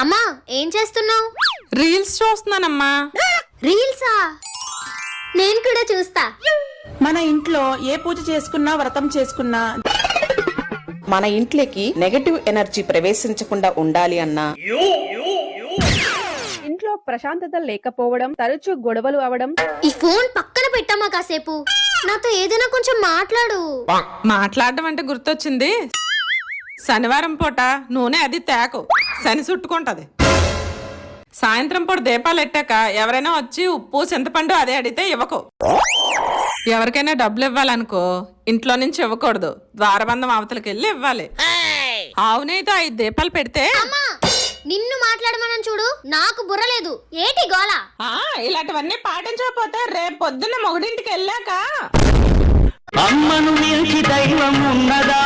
అమ్మా ఏం చేస్తున్నావు? రీల్స్ చూస్తున్నానమ్మా. రీల్సా? నేను కూడా చూస్తా. మన ఇంట్లో ఏ పూజ చేసుకున్నా వ్రతం చేసుకున్నా మన ఇంట్లోకి నెగటివ్ ఎనర్జీ ప్రవేశించకుండా ఉండాలి అన్నా, ఇంట్లో ప్రశాంతత లేకపోవడం, తరచూ గొడవలు అవడం. ఈ ఫోన్ పక్కన పెట్టమ్మా కాసేపు. నాతో ఏదైనా కొంచెం మాట్లాడు. మాట్లాడడం అంటే గుర్తొచ్చింది. శనివారం పూట నూనె అది తేకు, శని చుట్టుకుంటది. సాయంత్రం పూట దీపాలు ఎట్టాక ఎవరైనా వచ్చి ఉప్పు చింతపండు అదే అడిగితే ఇవ్వకు. ఎవరికైనా డబ్బులు ఇవ్వాలనుకో ఇంట్లో నుంచి ఇవ్వకూడదు, ద్వారబంధం అవతలకి వెళ్ళి ఇవ్వాలి. ఆవునైతే 5 దీపాలు పెడితే అమ్మా నిన్ను మాట్లాడమని చూడు, నాకు బుర్రలేదు. ఏటి గోల? ఇలాంటివన్నీ పాటించకపోతే రేపు పొద్దున్న మొగుడింటికి వెళ్ళాక అమ్మను మించి దైవం ఉన్నదా?